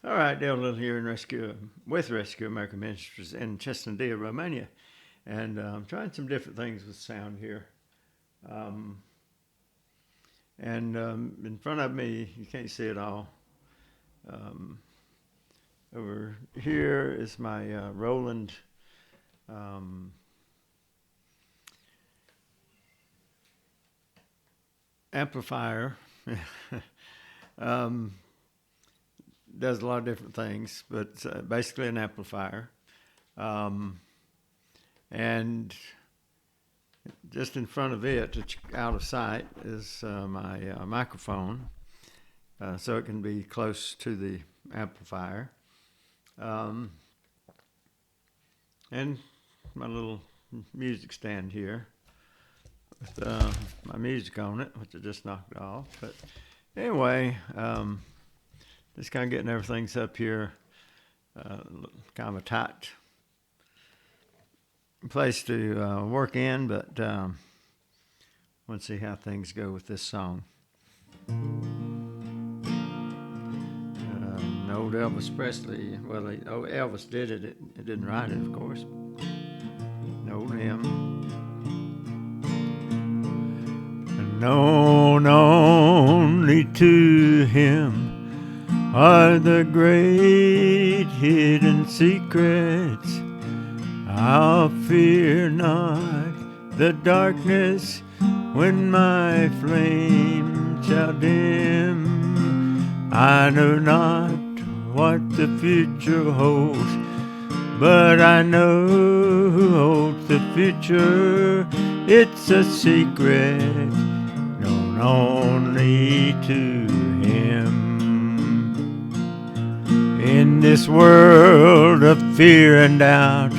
All right, Dale Little here with Rescue American Ministries in Cesnădea, Romania, and I'm trying some different things with sound here. Um, and in front of me, you can't see it all. Um, Over here is my Roland um, amplifier. um, does a lot of different things, but it's basically an amplifier. Um, and just in front of it, out of sight, is my microphone, so it can be close to the amplifier. Um, and my little music stand here with my music on it, which I just knocked off. But anyway, just kind of getting everything set up here, kind of a tight place to work in, but want to see how things go with this song. Old Elvis Presley, Elvis did it. It didn't write it, of course. An old hymn. Known only to Him are the great hidden secrets. I'll fear not the darkness when my flame shall dim. I know not what the future holds, but I know who holds the future. It's a secret known only to Him. In this world of fear and doubt,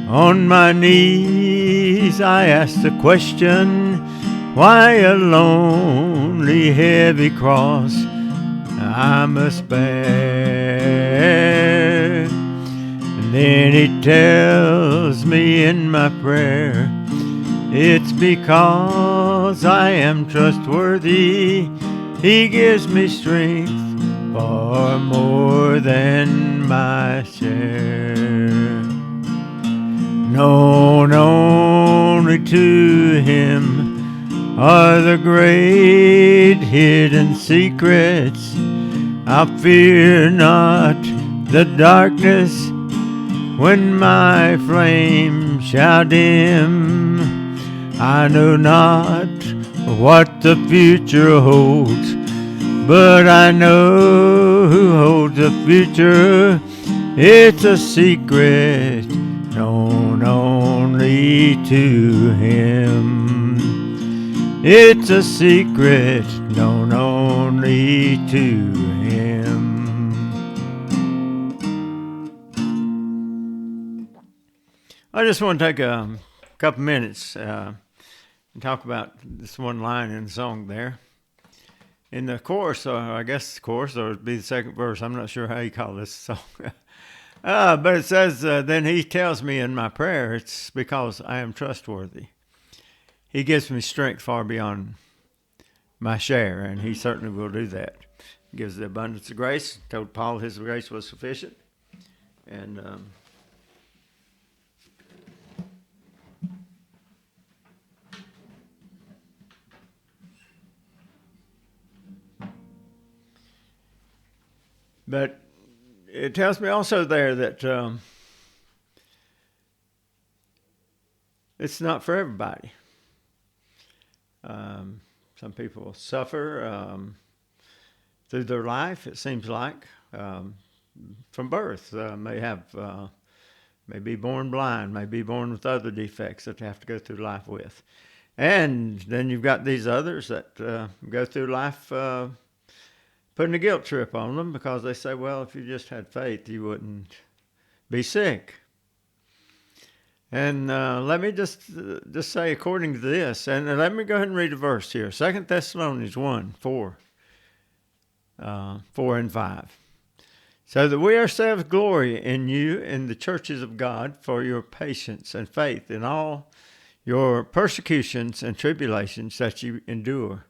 on my knees I ask the question, why a lonely heavy cross I must bear? And then He tells me in my prayer, it's because I am trustworthy. He gives me strength far more than my share. Known only to Him are the great hidden secrets. I fear not the darkness when my flame shall dim. I know not what the future holds, but I know who holds the future. It's a secret known only to Him. It's a secret known only to Him. I just want to take a couple minutes and talk about this one line in the song there. In the chorus, or I guess the chorus, or it'd be the second verse. I'm not sure how you call this song. But it says, then He tells me in my prayer, it's because I am trustworthy. He gives me strength far beyond my share, and He certainly will do that. He gives the abundance of grace. Told Paul His grace was sufficient. And but it tells me also there that it's not for everybody. Some people suffer through their life, it seems like, from birth. May be born blind, may be born with other defects that they have to go through life with. And then you've got these others that go through life putting a guilt trip on them because they say, well, if you just had faith, you wouldn't be sick. And let me just say, according to this, and let me go ahead and read a verse here. 2 Thessalonians 1, 4 and 5. So that we ourselves glory in you in the churches of God for your patience and faith in all your persecutions and tribulations that you endure,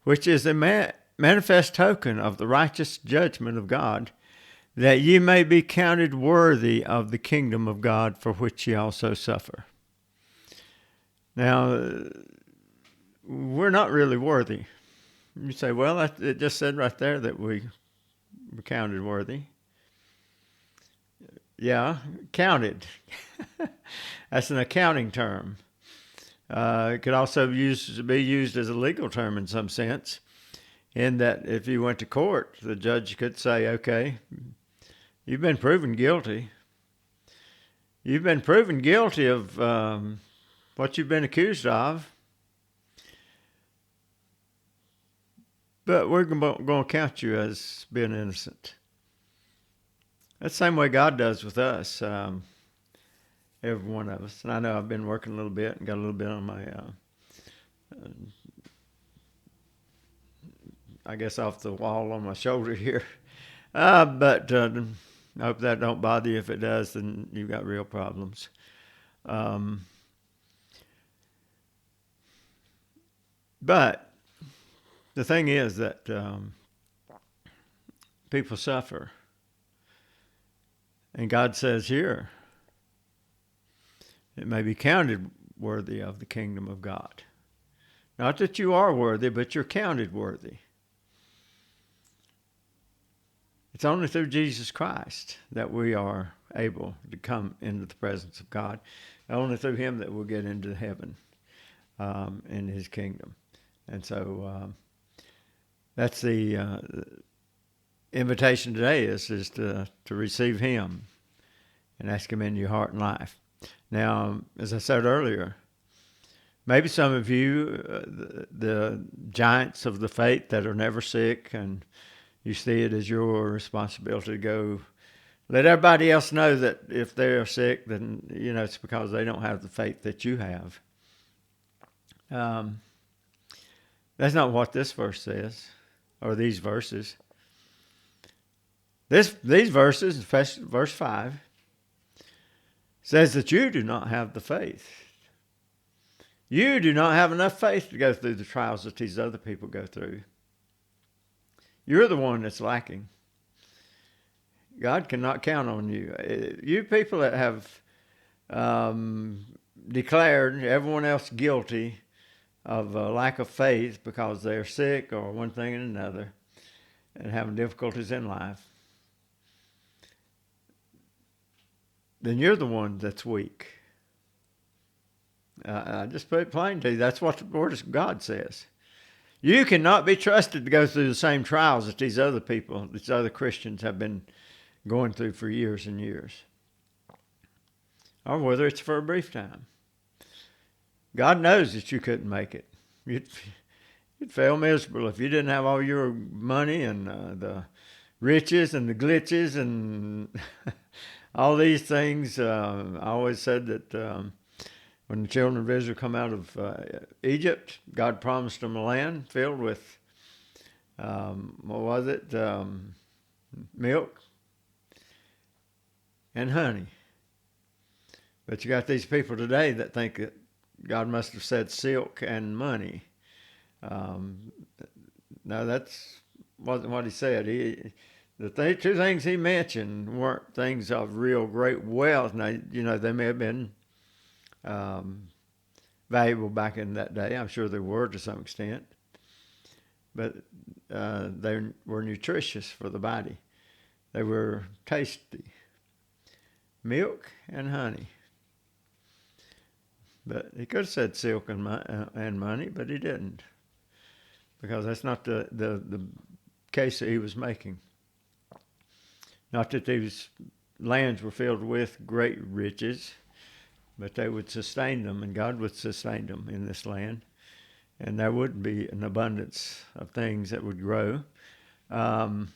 which is a manifest token of the righteous judgment of God that ye may be counted worthy of the kingdom of God, for which ye also suffer. Now, we're not really worthy. You say, well, it just said right there that we were counted worthy. Yeah, counted. That's an accounting term. It could also be used as a legal term in some sense, in that if you went to court, the judge could say, okay, you've been proven guilty. You've been proven guilty of what you've been accused of, but we're going to count you as being innocent. That's the same way God does with us, every one of us. And I know I've been working a little bit and got a little bit on my, I guess, off the wall on my shoulder here. But I hope that don't bother you. If it does, then you've got real problems. But the thing is that people suffer. And God says here, it may be counted worthy of the kingdom of God. Not that you are worthy, but you're counted worthy. It's only through Jesus Christ that we are able to come into the presence of God. Only through him that we'll get into heaven, in his kingdom. And so that's the invitation today is to receive him and ask him into your heart and life. Now, as I said earlier, maybe some of you, the giants of the faith that are never sick, and you see it as your responsibility to go let everybody else know that if they're sick, then, it's because they don't have the faith that you have. That's not what this verse says, or these verses. These verses, verse 5, says that you do not have the faith. You do not have enough faith to go through the trials that these other people go through. You're the one that's lacking. God cannot count on you. You people that have declared everyone else guilty of a lack of faith because they're sick or one thing and another and having difficulties in life, then you're the one that's weak. I just put it plain to you. That's what the Word of God says. You cannot be trusted to go through the same trials that these other people, these other Christians have been going through for years and years. Or whether it's for a brief time. God knows that you couldn't make it. You'd fail miserable if you didn't have all your money and the riches and the glitches and all these things. I always said that when the children of Israel come out of Egypt, God promised them a land filled with, milk and honey. But you got these people today that think that God must have said silk and money. No, that's wasn't what he said. The two things he mentioned weren't things of real great wealth. Now, they may have been valuable back in that day. I'm sure they were to some extent. But they were nutritious for the body. They were tasty. Milk and honey. But he could have said silk and money, but he didn't. Because that's not the case that he was making. Not that these lands were filled with great riches, but they would sustain them, and God would sustain them in this land. And there would be an abundance of things that would grow. And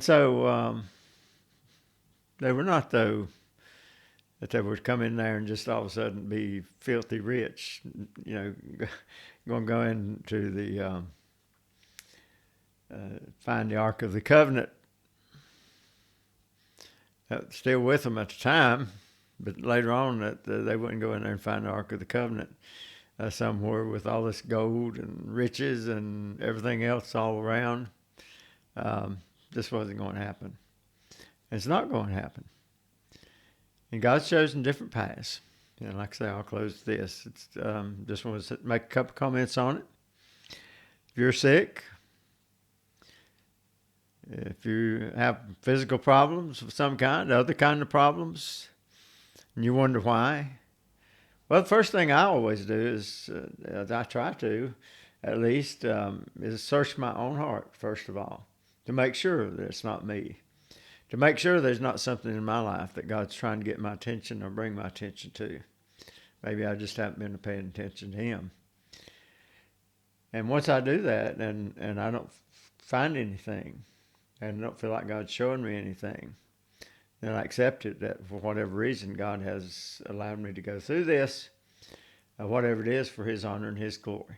so they were not, though, that they would come in there and just all of a sudden be filthy rich, going to go into the, find the Ark of the Covenant. Still with them at the time, but later on that they wouldn't go in there and find the Ark of the Covenant somewhere with all this gold and riches and everything else all around. this wasn't going to happen. It's not going to happen. And God's chosen different paths. And like I say, I'll close this. Just want to make a couple comments on it. If you're sick, if you have physical problems of some kind, other kind of problems, and you wonder why, well, the first thing I always do is, I try to, at least, is search my own heart, first of all, to make sure that it's not me. To make sure there's not something in my life that God's trying to get my attention or bring my attention to. Maybe I just haven't been paying attention to Him. And once I do that and I don't find anything and I don't feel like God's showing me anything, then I accept it that for whatever reason God has allowed me to go through this, whatever it is, for His honor and His glory.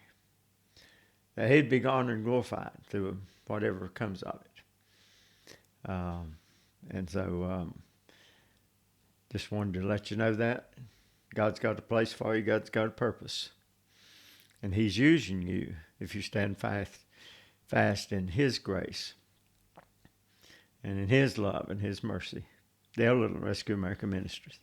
That He'd be honored and glorified through whatever comes of it. And so just wanted to let you know that God's got a place for you. God's got a purpose. And He's using you if you stand fast in His grace and in His love and His mercy. Dale Little, Rescue America Ministries.